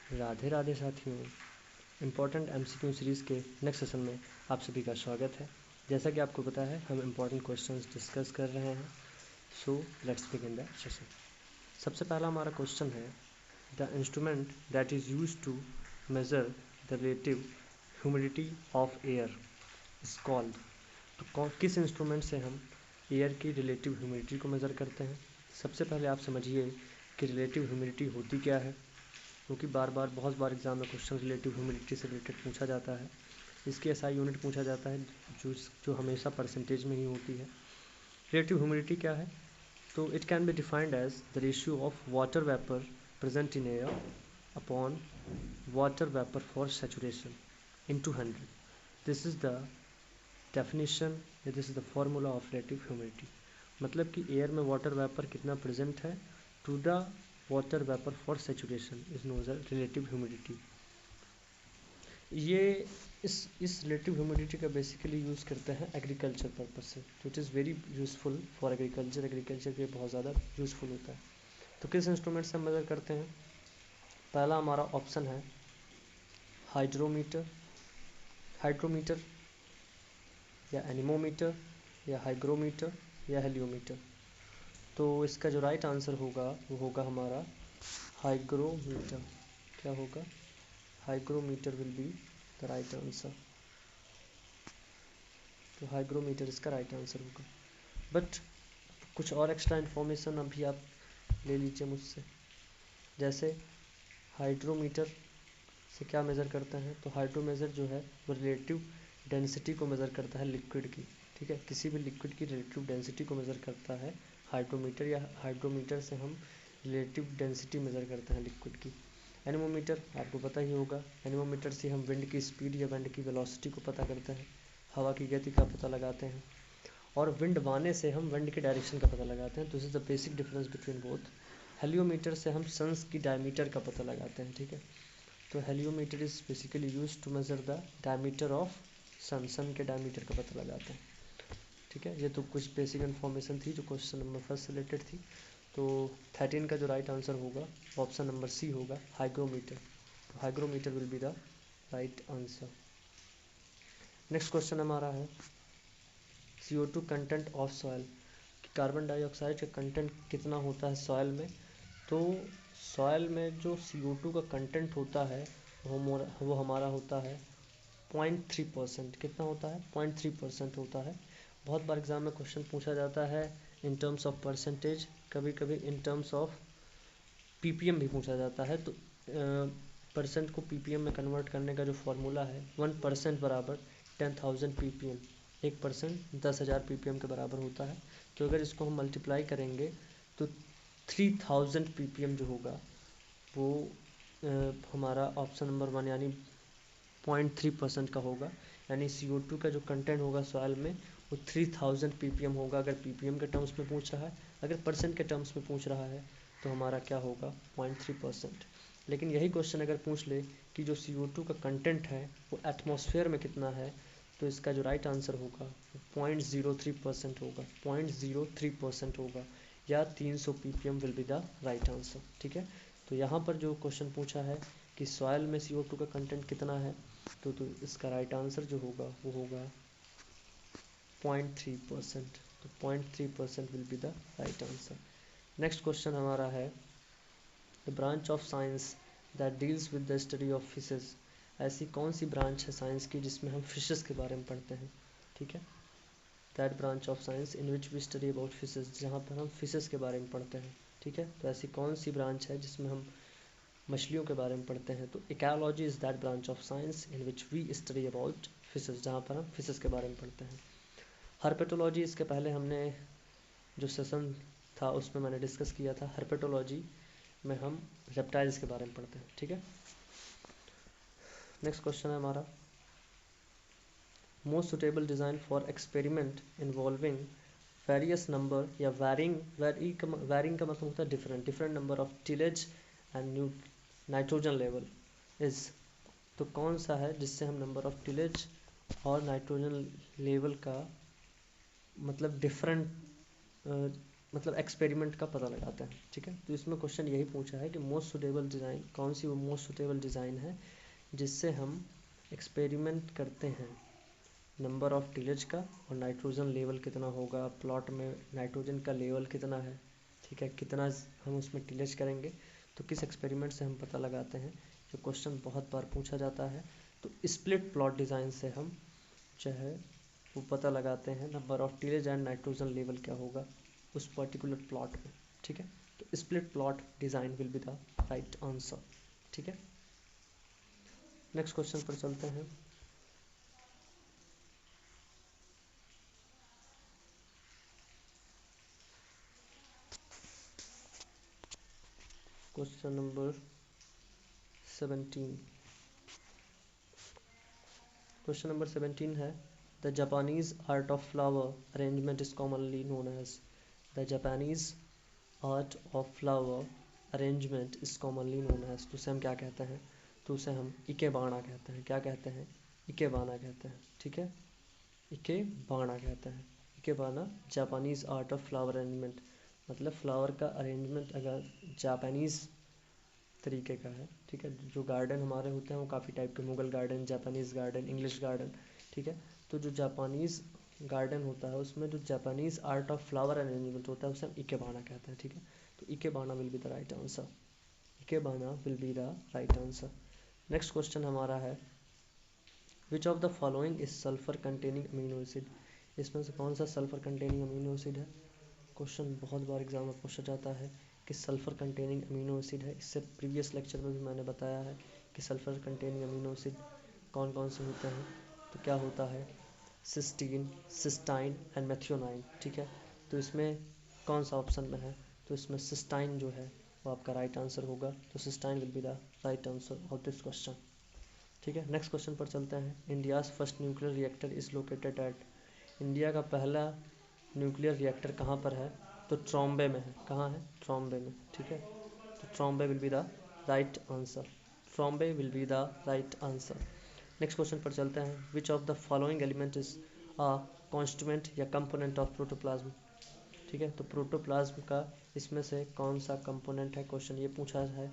राधे राधे साथियों, important MCQ series के next session में आप सभी का स्वागत है। जैसा कि आपको पता है हम इम्पॉर्टेंट क्वेश्चंस डिस्कस कर रहे हैं। So let's begin the session. सबसे पहला हमारा क्वेश्चन है, the instrument that is use to measure the relative humidity of air is called. तो किस इंस्ट्रूमेंट से हम एयर की रिलेटिव ह्यूमिडिटी को मेज़र करते हैं? सबसे पहले आप समझिए कि रिलेटिव ह्यूमिडिटी होती क्या है, क्योंकि बहुत बार एग्जाम में क्वेश्चन रिलेटिव ह्यूमिडिटी से रिलेटेड पूछा जाता है। इसकी एसआई यूनिट पूछा जाता है जो हमेशा परसेंटेज में ही होती है। रिलेटिव ह्यूमिडिटी क्या है? तो it can be defined as the ratio of water vapour present in air upon water vapour for saturation into 100। This is the definition, this is the formula of relative humidity. मतलब कि air में water vapour कितना present है to the water vapour for saturation is known as relative humidity. ये इस relative humidity का basically use करते हैं एग्रीकल्चर पर्पज से, तो it is very useful for agriculture के लिए बहुत ज़्यादा यूज़फुल होता है। तो किस इंस्ट्रूमेंट से हम मेजर करते हैं? पहला हमारा ऑप्शन है हाइड्रोमीटर या एनीमोमीटर या हाइग्रोमीटर या हेलियोमीटर। तो इसका जो राइट आंसर होगा वो होगा हमारा हाइग्रोमीटर। क्या होगा? Hygrometer will be the right answer. तो हाइग्रोमीटर इसका राइट आंसर होगा। बट कुछ और एक्स्ट्रा इन्फॉर्मेशन अभी आप ले लीजिए मुझसे। जैसे हाइड्रोमीटर से क्या मेज़र करते हैं? तो हाइड्रोमीटर जो है वो रिलेटिव डेंसिटी को मेज़र करता है लिक्विड की। ठीक है, किसी भी लिक्विड की रिलेटिव डेंसिटी को मेज़र करता है हाइड्रोमीटर, या हाइड्रोमीटर से हम रिलेटिव डेंसिटी मेज़र करते हैं लिक्विड की। एनीमोमीटर आपको पता ही होगा, एनीमोमीटर से हम विंड की स्पीड या विंड की वेलोसिटी को पता करते हैं, हवा की गति का पता लगाते हैं। और विंड वाने से हम विंड के डायरेक्शन का पता लगाते हैं। तो this is the basic difference between both. Heliometer से हम सन्स की डायमीटर का पता लगाते हैं। ठीक है, तो heliometer is basically use to measure the diameter of sun के डायमीटर का पता लगाते हैं। ठीक है, ये तो कुछ बेसिक इन्फॉर्मेशन थी जो क्वेश्चन नंबर फर्स्ट से रिलेटेड थी। तो 13 का जो राइट आंसर होगा ऑप्शन नंबर सी होगा, हाइग्रोमीटर। तो hygrometer will be the right answer. Next question हमारा है CO2 content of soil. Carbon dioxide का कंटेंट कितना होता है सॉइल में? तो सॉइल में जो CO2 का कंटेंट होता है वो हमारा होता है 0.3%। कितना होता है? 0.3% होता है। बहुत बार एग्जाम में क्वेश्चन पूछा जाता है इन टर्म्स ऑफ परसेंटेज, कभी कभी इन टर्म्स ऑफ ppm भी पूछा जाता है। तो परसेंट को ppm में कन्वर्ट करने का जो फॉर्मूला है 1% बराबर 10,000 ppm। 1% 10,000 ppm के बराबर होता है। तो अगर इसको हम मल्टीप्लाई करेंगे तो 3000 ppm जो होगा वो हमारा ऑप्शन नंबर 1 यानी 0.3% का होगा। यानी CO2 का जो कंटेंट होगा सॉइल में वो 3000 ppm होगा अगर ppm के टर्म्स में पूछ रहा है। अगर परसेंट के टर्म्स में पूछ रहा है तो हमारा क्या होगा? 0.3%। लेकिन यही क्वेश्चन अगर पूछ ले कि जो CO2 का कंटेंट है वो एटमॉस्फेयर में कितना है, तो इसका जो राइट आंसर होगा वो 0.03% होगा। 0.03% होगा, या 300 ppm will be the right answer. ठीक है, तो यहाँ पर जो क्वेश्चन पूछा है कि सॉइल में CO2 का कंटेंट कितना है, तो इसका राइट आंसर जो होगा वो होगा 0.3%। तो 0.3% will be the right answer. Next question हमारा है, the branch of science that deals with the study of fishes. ऐसी कौन सी ब्रांच है साइंस की जिसमें हम फिशेस के बारे में पढ़ते हैं? ठीक है, that branch of science in which we study about fishes, जहाँ पर हम फिशेस के बारे में पढ़ते हैं। ठीक है, तो ऐसी कौन सी ब्रांच है जिसमें हम मछलियों के बारे में पढ़ते हैं? तो ecology is that branch of science in which we study about fishes, जहाँ पर हम फिशेस के बारे में पढ़ते हैं। हर्पेटोलॉजी, इसके पहले हमने जो सेशन था उसमें मैंने डिस्कस किया था। हर्पेटोलॉजी में हम रेप्टाइल्स के बारे में पढ़ते हैं। ठीक है, नेक्स्ट क्वेश्चन है हमारा, most suitable design for experiment involving various number या वैरिंग का मतलब होता है different number of tillage and nitrogen level is. तो कौन सा है जिससे हम नंबर ऑफ टिलेज और नाइट्रोजन लेवल का मतलब डिफरेंट मतलब एक्सपेरिमेंट का पता लगाते हैं, ठीक है। तो इसमें क्वेश्चन यही पूछा है कि मोस्ट सुटेबल डिज़ाइन कौन सी वो मोस्ट सुटेबल डिज़ाइन है जिससे हम एक्सपेरिमेंट करते हैं नंबर ऑफ टिलेज का और नाइट्रोजन लेवल कितना होगा, प्लॉट में नाइट्रोजन का लेवल कितना है, ठीक है, कितना हम उसमें टिलेज करेंगे, तो किस एक्सपेरिमेंट से हम पता लगाते हैं। ये क्वेश्चन बहुत बार पूछा जाता है। तो स्प्लिट प्लॉट डिज़ाइन से हम जो है वो पता लगाते हैं number of tillage and nitrogen level क्या होगा उस पर्टिकुलर प्लॉट में, ठीक है। तो split plot design will be the right answer, ठीक है। नेक्स्ट क्वेश्चन पर चलते हैं। Question number 17। क्वेश्चन नंबर 17 है the Japanese art of flower arrangement is commonly known as. The Japanese art of flower arrangement is commonly known as. तो उसे हम क्या कहते हैं, तो उसे हम इकेबाना कहते हैं। क्या कहते हैं, इकेबाना कहते हैं, ठीक है, इकेबाना कहते हैं। Ikebana Japanese art of flower arrangement, मतलब फ्लावर का अरेंजमेंट अगर जापानीज तरीके का है, ठीक है। जो गार्डन हमारे होते हैं वो काफ़ी टाइप के, Mughal garden, Japanese garden, English garden, ठीक है। तो जो जापानीज़ गार्डन होता है उसमें जो Japanese art of flower arrangement होता है उसे हम इकेबाना कहते हैं, ठीक है। तो ikebana will be the right answer, ikebana will be the right answer. Next question हमारा है विच of the following is sulphur containing amino acid. इसमें से कौन सा सल्फर कंटेनिंग अमीनो एसिड है। क्वेश्चन बहुत बार एग्जाम में पूछा जाता है कि सल्फर कंटेनिंग अमीनो एसिड है। इससे प्रीवियस लेक्चर में भी मैंने बताया है कि सल्फर कंटेनिंग अमीनो एसिड कौन कौन से होते हैं। तो क्या होता है, सिस्टीन, सिस्टाइन एंड मेथियोनाइन, ठीक है। तो इसमें कौन सा ऑप्शन में है, तो इसमें सिस्टाइन जो है वो आपका राइट आंसर होगा। तो cysteine will be the right answer of this question, ठीक है। नेक्स्ट क्वेश्चन पर चलते हैं। India's first nuclear reactor is located at. India का पहला न्यूक्लियर रिएक्टर कहाँ पर है, तो ट्रॉम्बे में है। कहाँ है, ट्रॉम्बे में, ठीक है। तो Trombay will be the right answer, Trombay will be the right answer. Next question पर चलते हैं। Which of the following element is a constituent या कंपोनेंट ऑफ प्रोटोप्लाज्म, ठीक है। तो प्रोटोप्लाज्म का इसमें से कौन सा कंपोनेंट है, क्वेश्चन ये पूछा है।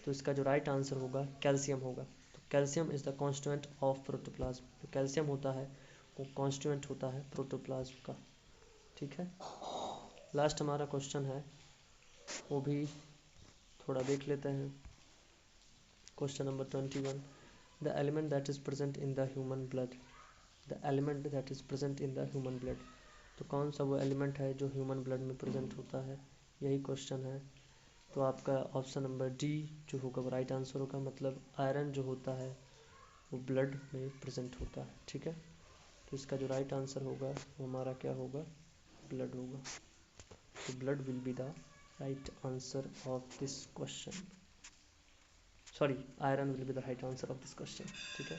तो इसका जो राइट आंसर होगा कैल्शियम होगा। तो calcium is the constituent of protoplasm. जो कैल्शियम होता है वो कॉन्स्टिट्यूएंट होता है प्रोटोप्लाज्म का, ठीक है। लास्ट हमारा क्वेश्चन है वो भी थोड़ा देख लेते हैं। Question number 21 the element that is present in the human blood. The element that is present in the human blood, तो कौन सा वो एलिमेंट है जो ह्यूमन ब्लड में प्रेजेंट होता है, यही क्वेश्चन है। तो आपका ऑप्शन नंबर डी जो होगा वो राइट आंसर होगा। मतलब आयरन जो होता है वो ब्लड में प्रेजेंट होता है, ठीक है। तो इसका जो राइट आंसर होगा वो हमारा क्या होगा, ब्लड होगा। तो blood will be the right answer of this question, sorry iron will be the right answer of this question, ठीक है।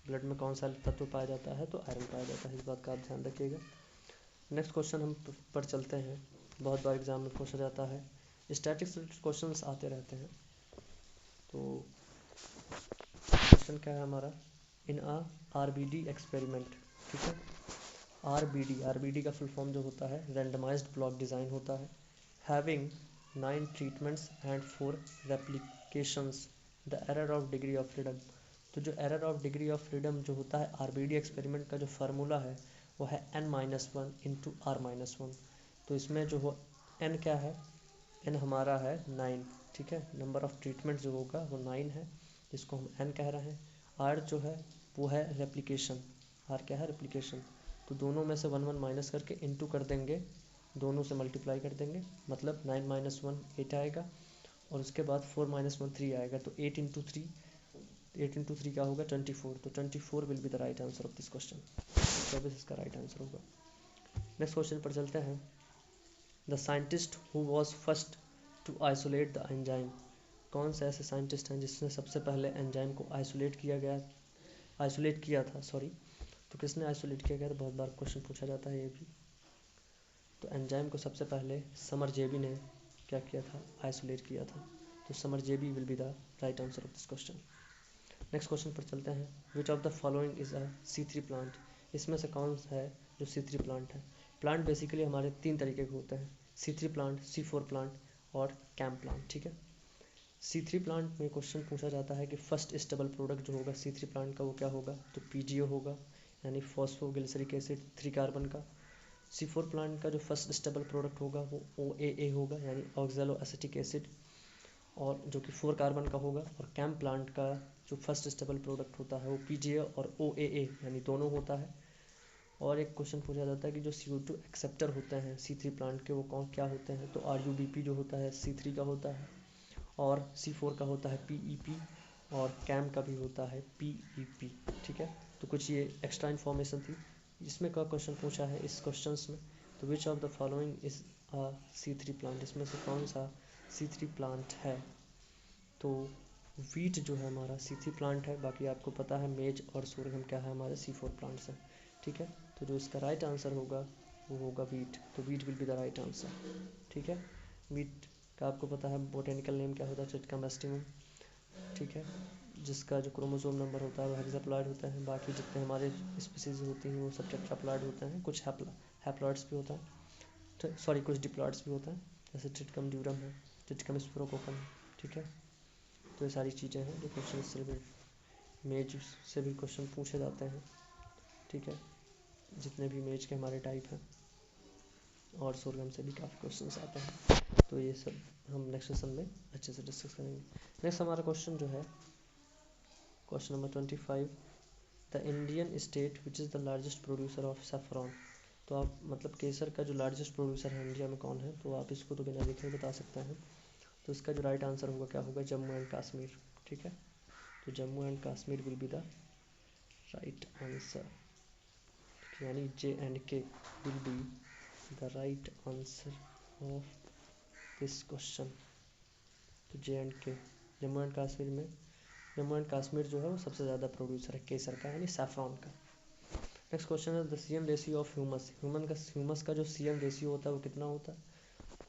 ब्लड में कौन सा तत्व पाया जाता है, तो आयरन पाया जाता है, इस बात का आप ध्यान रखिएगा। नेक्स्ट क्वेश्चन हम पर चलते हैं। बहुत बार एग्जाम में पूछा जाता है, स्टैटिक्स क्वेश्चंस आते रहते हैं। तो क्वेश्चन क्या है हमारा, इन अ आरबीडी एक्सपेरिमेंट, ठीक है। आरबीडी का फुल फॉर्म जो होता है रैंडमाइज्ड ब्लॉक डिज़ाइन होता है। Having 9 treatments and 4 replications the error of degree of freedom. तो जो error of degree of freedom जो होता है आरबीडी एक्सपेरिमेंट का जो फार्मूला है वो है n-1 इंटू r-1। तो इसमें जो हो n क्या है, n हमारा है 9, ठीक है। नंबर ऑफ ट्रीटमेंट जो होगा वो 9 है जिसको हम n कह रहे हैं। r जो है वो है रेप्लिकेशन, r क्या है, रेप्लिकेशन। तो दोनों में से 1 1 माइनस करके इंटू कर देंगे, दोनों से मल्टीप्लाई कर देंगे, मतलब 9 - 1 8 आएगा और उसके बाद 4 - 1 3 आएगा। तो 8 इंटू 3 क्या होगा 24। तो 24 will be the right answer of this question, 24 इसका राइट आंसर होगा। नेक्स्ट क्वेश्चन पर चलते हैं। The scientist who was first to isolate the enzyme. कौन से ऐसे साइंटिस्ट हैं जिसने सबसे पहले एंजाइम को आइसोलेट किया था, सॉरी। तो किसने आइसोलेट किया गया, तो बहुत बार क्वेश्चन पूछा जाता है ये भी। तो एंजाइम को सबसे पहले समरजेबी ने क्या किया था, आइसोलेट किया था। तो समरजेबी will be the right answer of this question. Next question पर चलते हैं। Which of the following is a C3 plant. इसमें से कौन सा है जो C3 प्लांट है। प्लांट बेसिकली हमारे 3 तरीके के होते हैं, C3 प्लांट, C4 प्लांट और कैम प्लांट, ठीक है। C3 प्लांट में क्वेश्चन पूछा जाता है कि फर्स्ट स्टेबल प्रोडक्ट जो होगा C3 प्लांट का वो क्या होगा, तो PGO होगा, यानी फॉस्फोग्लिसरिक एसिड 3 कार्बन का। C4 प्लांट का जो फर्स्ट स्टेबल प्रोडक्ट होगा वो OAA होगा, यानी ऑक्जेलो एसिटिक एसिड, और जो कि 4 कार्बन का होगा। और कैम प्लांट का जो फर्स्ट स्टेबल प्रोडक्ट होता है वो PGA और OAA यानी दोनों होता है। और एक क्वेश्चन पूछा जाता है कि जो CO2 एक्सेप्टर होते हैं C3 प्लांट के वो कौन क्या होते हैं, तो RUBP जो होता है C3 का होता है, और C4 का होता है PEP, और कैम का भी होता है PEP, ठीक है। तो कुछ ये एक्स्ट्रा इन्फॉर्मेशन थी जिसमें का क्वेश्चन पूछा है इस क्वेश्चंस में। तो विच of the following is a C3 plant, इसमें से कौन सा C3 प्लांट है, तो वीट जो है हमारा C3 प्लांट है। बाकी आपको पता है मेज और सोरगम क्या है, हमारे C4 प्लांट्स हैं, ठीक है। तो जो इसका राइट आंसर होगा वो होगा वीट, तो wheat will be the right answer, ठीक है। वीट का आपको पता है बोटेनिकल नेम क्या होता है, ट्रिटिकम एस्टिमम, ठीक है, जिसका जो क्रोमोसोम नंबर होता है वो हेक्साप्लॉइड होता है। बाकी जितने हमारे स्पीसीज होती हैं वो सब टेट्राप्लॉइड होते हैं, कुछ हैप्लॉइड्स भी होता है, सॉरी कुछ डिप्लॉइड्स भी होता है, जैसे ट्रिटिकम ड्यूरम है, ट्रिटिकम स्पोरोकोकम है, ठीक है। तो ये सारी चीज़ें हैं जो क्वेश्चन से रिलेटेड, मेज से भी क्वेश्चन पूछे जाते हैं, ठीक है, जितने भी मेज के हमारे टाइप हैं, और सोरगम से भी काफ़ी क्वेश्चंस आते हैं। तो ये सब हम नेक्स्ट सेशन में अच्छे से डिस्कस करेंगे। नेक्स्ट हमारा क्वेश्चन जो है question number 25, the Indian state which is the largest producer of saffron. तो आप मतलब केसर का जो लार्जेस्ट प्रोड्यूसर है इंडिया में कौन है, तो आप इसको तो बिना देखे बता सकते हैं। तो इसका जो राइट आंसर होगा क्या होगा, जम्मू एंड कश्मीर, ठीक है। तो Jammu and Kashmir will be the right answer, यानी J&K will be the right answer of this question. तो J&K, जम्मू एंड कश्मीर में, जम्मू एंड कश्मीर जो है वो सबसे ज़्यादा प्रोड्यूसर है केसर का, यानी सैफरॉन का। नेक्स्ट क्वेश्चन है the CM ratio of humus का जो CM रेशियो होता है वो कितना होता है,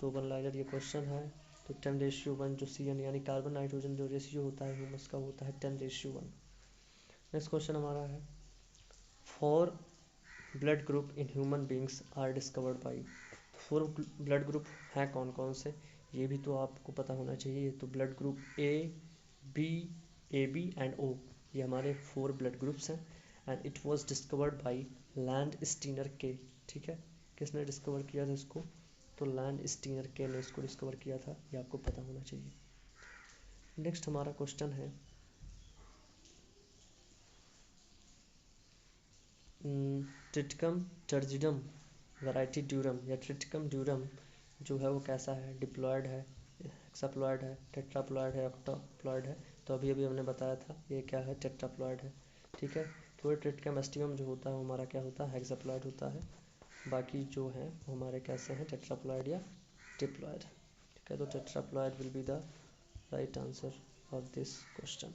तो वन लाइनर ये क्वेश्चन है। तो 10:1 जो CN यानी कार्बन नाइट्रोजन जो रेशियो होता है ह्यूमस का होता है 10:1। नेक्स्ट क्वेश्चन हमारा है 4 blood group in human beings are discovered by. 4 blood group हैं कौन कौन से, ये भी तो आपको पता होना चाहिए। तो blood group A, B, AB and O, ये हमारे 4 ब्लड ग्रुप्स हैं, and it was discovered by Landsteiner के, ठीक है। किसने डिस्कवर किया था इसको, तो लैंडस्टीनर के ने इसको डिस्कवर किया था, ये आपको पता होना चाहिए। नेक्स्ट हमारा क्वेश्चन है ट्रिटिकम टर्जिडम वैरायटी ड्यूरम, या ट्रिटिकम ड्यूरम जो है वो कैसा है, डिप्लॉयड है, हेक्साप्लॉयड है, टेट्राप्लॉयड है, ऑक्टाप्लॉयड है। तो अभी अभी हमने बताया था ये क्या है, टेट्राप्लॉयड है, ठीक है। तो ट्रिटिकम एस्टियम जो होता है वो हमारा क्या होता है, हेक्साप्लॉयड होता है। बाकी जो है वो हमारे कैसे हैं, टेट्राप्लॉयड या डिप्लॉयड, ठीक है। तो tetraploid will be the right answer of this question,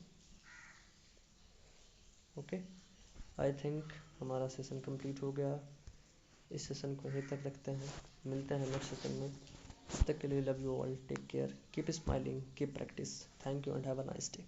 okay. I think हमारा सेशन कंप्लीट हो गया, इस सेशन को यहीं तक रखते हैं, मिलते हैं नेक्स्ट सेशन में। तब तक के लिए love you all, take care, keep smiling, keep practice, thank you and have a nice day.